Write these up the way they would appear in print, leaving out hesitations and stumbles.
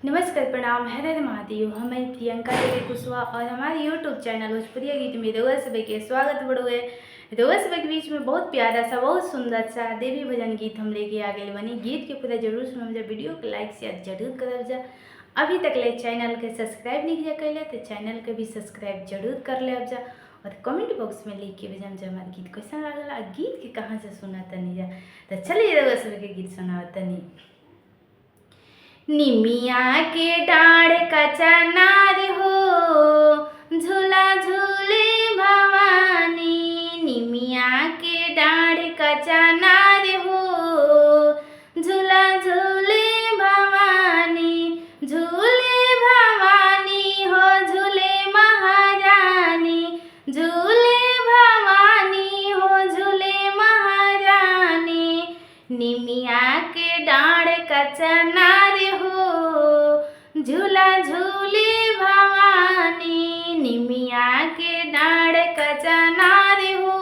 नमस्कार, प्रणाम, हर हर महादेव। हमें प्रियंका देवी कुशवाहा और हमारे यूट्यूब चैनल भोजपुरी गीत में रउआ सभी के स्वागत बड़ुए। रउआ सभी के बीच में बहुत प्यारा सा, बहुत सुंदर सा देवी भजन गीत हम लेके आ गए बनी। गीत के पूरा जरूर सुनम जा, वीडियो को लाइक शेयर जरूर करब जा। अभी तक ले चैनल के सब्सक्राइब नहीं किया कैले तो चैनल के भी सब्सक्राइब जरूर कर ले जा। और कमेंट बॉक्स में लिख के भेजम जा हमारे गीत कैसा लागला, गीत के कहाँ से सुना तनी जा। तो चलिए रउआ सभी के गीत सुना तनी। निमिया के डाढ़ कचनार हो, झूला झूले भवानी। निमिया के डाढ़ कचनार हो, झूला झूले भवानी। झूले भवानी हो, झूले महारानी। झूले भवानी हो, झूले महारानी। निमिया के डाढ़ कचनार हो, झूला झूले भवानी। निमिया के डाढ़ कचनार हो,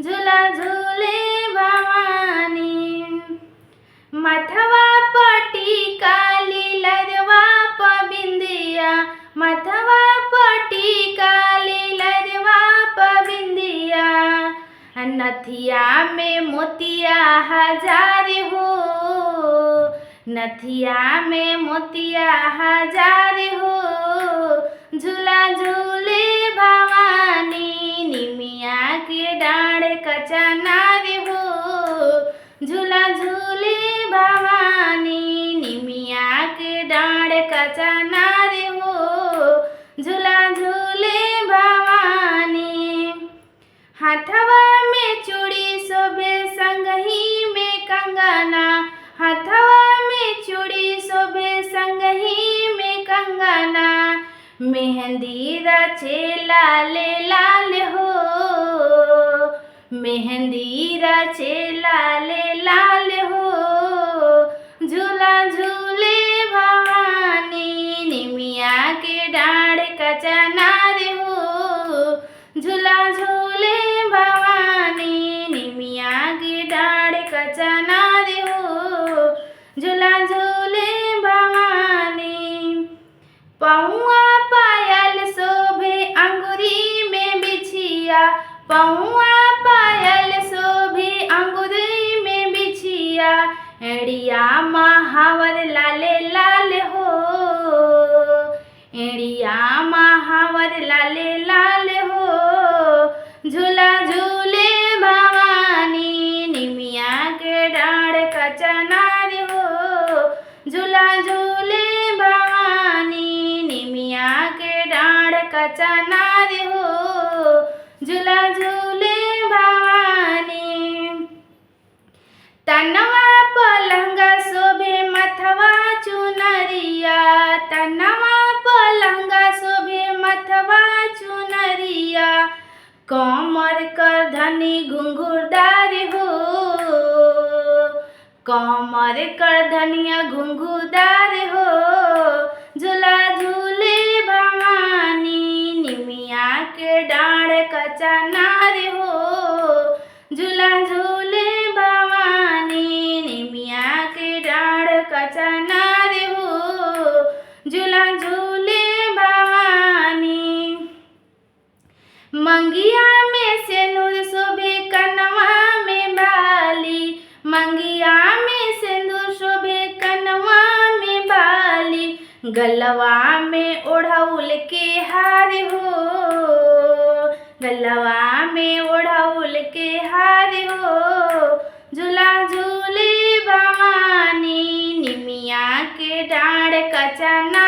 झूला झूले भवानी। मथवा पटिका लीलरवा पबिंदिया। मथवा पटिका लीलरवा पबिंदिया। नथिया में मोतिया हजार हो, नथिया में मोतिया हजार हो। झूला झूले भवानी। निमिया के डाढ़ कचनार हो, झूला झूले भवानी। निमिया के डाढ़ कचनार हो, झूला झूले भवानी। हाथवा में चूड़ी शोभे संगही में कंगना। हाथवा में चूड़ी शोभे संगही में कंगना। मेहंदी रचे लाल लाल हो, मेहंदी रचे लाल लाल हो। झूला झूले भवानी। निमिया के डाढ़ कचनार हो, झूला झूले भवानी। निमिया के डाढ़ कचनार हो, झूला झूले भवानी। पौआ पायल शोभे अंगुरी में बिछिया। पौआ पायल शोभे अंगुरी में बिछिया। एड़िया महावर लाल लाल हो, एड़िया महावर लाल लाल हो। झूला झूले भवानी। निमिया के डाढ़ कचनार हो, झूला झूले भवानी। निमिया के डाढ़ कचनार हो, झूला झूले भवानी। तनवा पलंग शोभे मथवा चुनरिया। तनवा पलंग शोभे मथवा चुनरिया। कमर कर धनी घुंघुरदार हो, कमर कर धनिया घुंघुरदार हो। झूला झूले भवानी। निमिया के डाढ़ कचनार हो, झूला झूले भवानी। निमिया के डाढ़ कचनार हो, झूला झूले भवानी। मंगिया में सिंदूर शोभे कनवा में बाली। मंगिया में सिंदूर शोभे कनवा में बाली। गलवा में ओढ़ौल के हार हो, गलवा में ओढ़ौल के हार हो। झूला झूले भवानी। निमिया के डाढ़ कचना